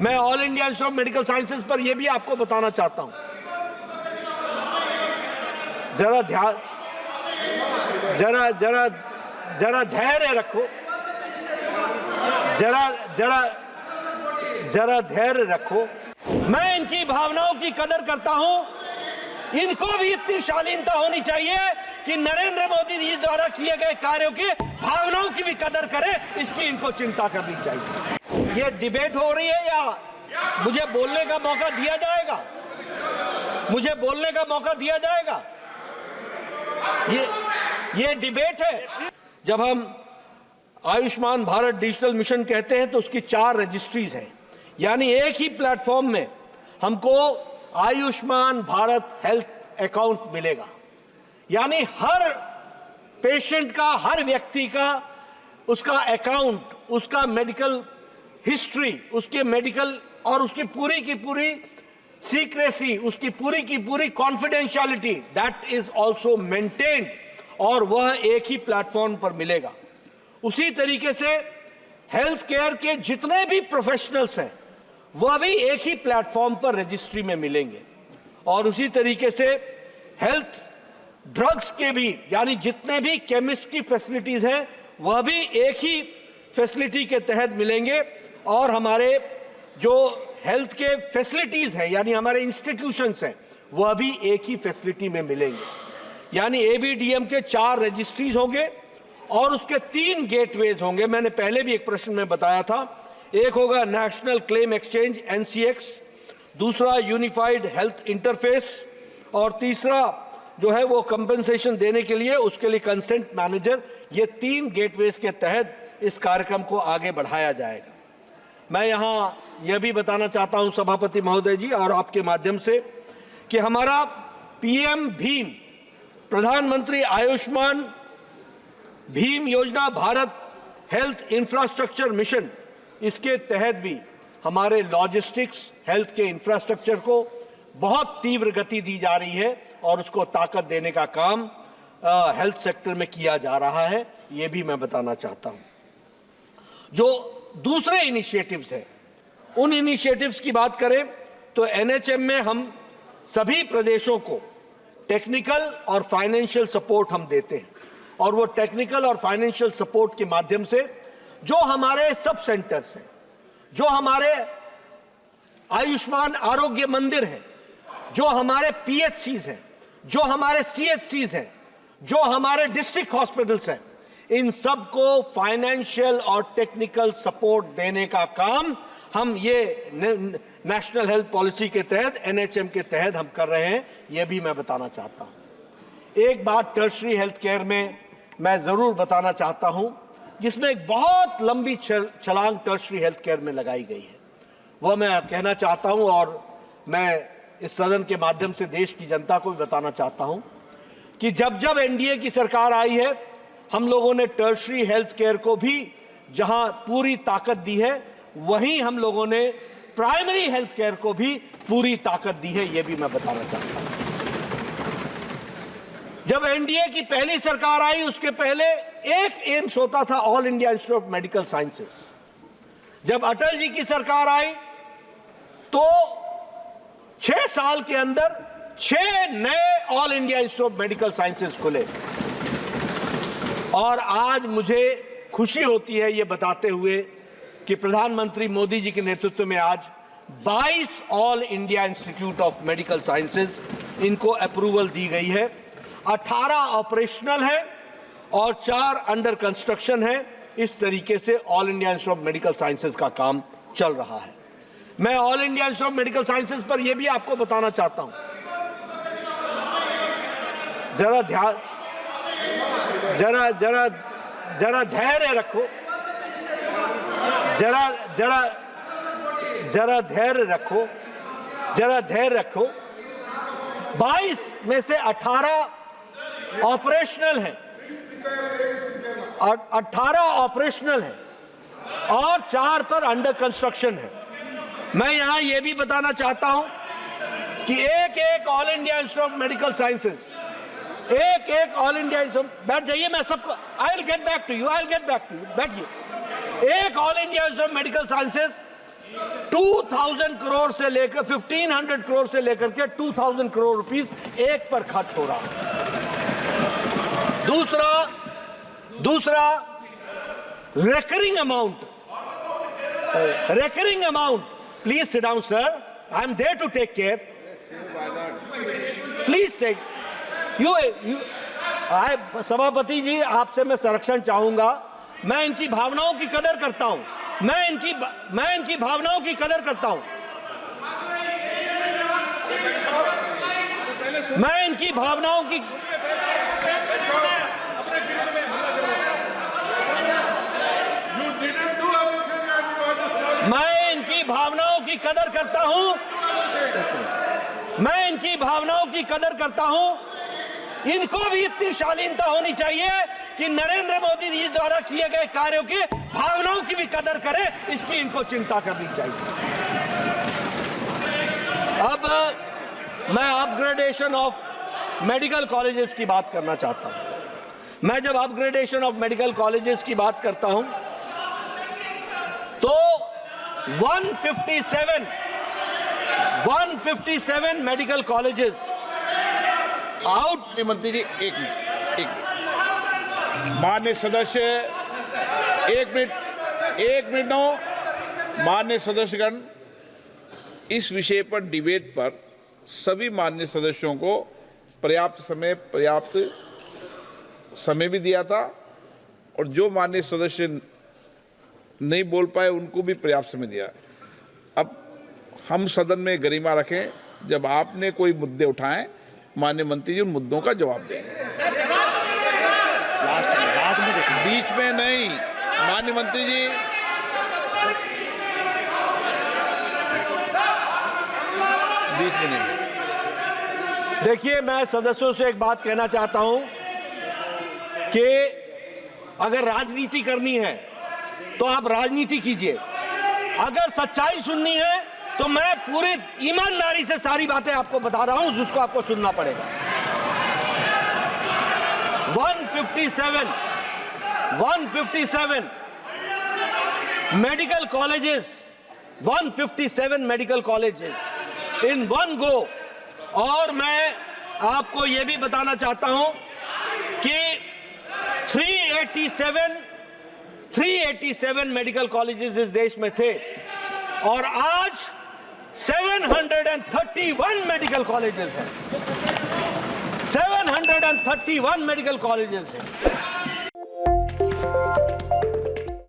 मैं all India Institute of Medical sciences पर यह भी आपको बताना चाहता हूं, जरा धैर्य रखो, जरा धैर्य रखो। मैं इनकी भावनाओं की कदर करता हूं। इनको भी इतनी शालीनता होनी चाहिए कि नरेंद्र मोदी जी द्वारा किए गए कार्यों की भावनाओं की भी कदर करें, इसकी इनको चिंता करनी चाहिए। ये डिबेट हो रही है या मुझे बोलने का मौका दिया जाएगा? मुझे बोलने का मौका दिया जाएगा? ये डिबेट है। जब हम आयुष्मान भारत डिजिटल मिशन कहते हैं तो उसकी 4 रजिस्ट्रीज हैं, यानी एक ही प्लेटफॉर्म में हमको आयुष्मान भारत हेल्थ अकाउंट मिलेगा। यानी हर पेशेंट का, हर व्यक्ति का, उसका अकाउंट, उसका मेडिकल हिस्ट्री, उसके मेडिकल और उसकी पूरी की पूरी सीक्रेसी, उसकी पूरी की पूरी confidentiality, that is also maintained, और वह एक ही प्लेटफॉर्म पर मिलेगा। उसी तरीके से हेल्थ केयर के जितने भी प्रोफेशनल्स हैं वह भी एक ही प्लेटफॉर्म पर रजिस्ट्री में मिलेंगे, और उसी तरीके से हेल्थ ड्रग्स के भी, यानी जितने भी केमिस्ट की फैसिलिटीज हैं वह भी एक ही फैसिलिटी के तहत मिलेंगे, और हमारे जो हेल्थ के फैसिलिटीज हैं यानी हमारे इंस्टीट्यूशंस हैं वह भी एक ही फैसिलिटी में मिलेंगे। यानी एबीडीएम के 4 रजिस्ट्रीज होंगे और उसके 3 गेटवेज होंगे। मैंने पहले भी एक प्रश्न में बताया था। एक होगा नेशनल क्लेम एक्सचेंज NCX, दूसरा यूनिफाइड हेल्थ इंटरफेस, और तीसरा जो है वो कंपनसेशन देने के लिए उसके लिए कंसेंट मैनेजर। ये 3 गेटवेज के तहत इस कार्यक्रम को आगे बढ़ाया जाएगा। मैं यहाँ यह भी बताना चाहता हूँ सभापति महोदय जी और आपके माध्यम से कि हमारा PM भीम, प्रधानमंत्री आयुष्मान भीम योजना, भारत हेल्थ इंफ्रास्ट्रक्चर मिशन, इसके तहत भी हमारे लॉजिस्टिक्स हेल्थ के इंफ्रास्ट्रक्चर को बहुत तीव्र गति दी जा रही है और उसको ताकत देने का काम हेल्थ सेक्टर में किया जा रहा है। ये भी मैं बताना चाहता हूं। जो दूसरे इनिशिएटिव्स हैं, उन इनिशिएटिव्स की बात करें तो NHM में हम सभी प्रदेशों को टेक्निकल और फाइनेंशियल सपोर्ट हम देते हैं, और वो टेक्निकल और फाइनेंशियल सपोर्ट के माध्यम से जो हमारे सब सेंटर्स हैं, जो हमारे आयुष्मान आरोग्य मंदिर हैं, जो हमारे PHCs हैं, जो हमारे CHCs हैं, जो हमारे डिस्ट्रिक्ट हॉस्पिटल्स हैं, इन सबको फाइनेंशियल और टेक्निकल सपोर्ट देने का काम हम ये नेशनल हेल्थ पॉलिसी के तहत NHM के तहत हम कर रहे हैं। यह भी मैं बताना चाहता हूं। एक बात टर्शरी हेल्थ केयर में मैं जरूर बताना चाहता हूं, जिसमें एक बहुत लंबी छलांग टर्शरी हेल्थ केयर में लगाई गई है, वह मैं कहना चाहता हूं, और मैं इस सदन के माध्यम से देश की जनता को भी बताना चाहता हूं कि जब जब NDA की सरकार आई है, हम लोगों ने टर्शरी हेल्थ केयर को भी जहां पूरी ताकत दी है, वहीं हम लोगों ने प्राइमरी हेल्थ केयर को भी पूरी ताकत दी है। यह भी मैं बताना चाहता हूं। जब NDA की पहली सरकार आई, उसके पहले एक एम्स होता था, all India Institute of Medical sciences. जब अटल जी की सरकार आई तो 6 साल के अंदर 6 नए all India Institute of Medical sciences खुले, और आज मुझे खुशी होती है ये बताते हुए कि प्रधानमंत्री मोदी जी के नेतृत्व में आज 22 all India Institute of Medical sciences, इनको अप्रूवल दी गई है। 18 ऑपरेशनल है और 4 अंडर कंस्ट्रक्शन है। इस तरीके से all India Institute of Medical sciences का काम चल रहा है। मैं all India Institute of Medical sciences पर यह भी आपको बताना चाहता हूं, जरा धैर्य रखो, जरा धैर्य रखो। 22 में से 18 ऑपरेशनल हैं, 18 ऑपरेशनल हैं और 4 पर अंडर कंस्ट्रक्शन है। मैं यहां यह भी बताना चाहता हूं कि एक All India Institute of Medical Sciences, एक ऑल इंडिया, बैठ जाइए, मैं सबको, I will get back to you, बैठिए। एक All India Institute of Medical Sciences 2000 crore से लेकर 1500 करोड़ से लेकर के 2000 करोड़ रुपीस एक पर खर्च हो रहा है। दूसरा recurring amount, please sit down sir, I am there to take care, please take सभापति जी, आपसे मैं संरक्षण चाहूंगा। मैं इनकी भावनाओं की कदर करता हूं, मैं इनकी भावनाओं की कदर करता हूं, मैं इनकी भावनाओं की कदर करता हूं, मैं इनकी भावनाओं की कदर करता हूं। इनको भी इतनी शालीनता होनी चाहिए कि नरेंद्र मोदी जी द्वारा किए गए कार्यों की भावनाओं की भी कदर करें, इसकी इनको चिंता करनी चाहिए। अब मैं अपग्रेडेशन ऑफ मेडिकल कॉलेजेस की बात करना चाहता हूं। मैं जब अपग्रेडेशन ऑफ मेडिकल कॉलेजेस की बात करता हूं तो 157 मेडिकल कॉलेजेस आउट। मंत्री जी एक मिनट माननीय सदस्य, एक मिनट नो। माननीय सदस्यगण, इस विषय पर डिबेट पर सभी माननीय सदस्यों को पर्याप्त समय भी दिया था और जो माननीय सदस्य नहीं बोल पाए उनको भी पर्याप्त समय दिया। अब हम सदन में गरिमा रखें, जब आपने कोई मुद्दे उठाएं माननीय मंत्री जी उन मुद्दों का जवाब देंगे, बीच में नहीं। माननीय मंत्री जी, बीच में नहीं। देखिए, मैं सदस्यों से एक बात कहना चाहता हूं कि अगर राजनीति करनी है तो आप राजनीति कीजिए, अगर सच्चाई सुननी है तो मैं पूरी ईमानदारी से सारी बातें आपको बता रहा हूं, जिसको आपको सुनना पड़ेगा। 157 medical colleges, 157 medical colleges in one go. और मैं आपको यह भी बताना चाहता हूं कि 387 मेडिकल कॉलेजेस इस देश में थे और आज 731 मेडिकल कॉलेजेस हैं, 731 मेडिकल कॉलेजेस हैं।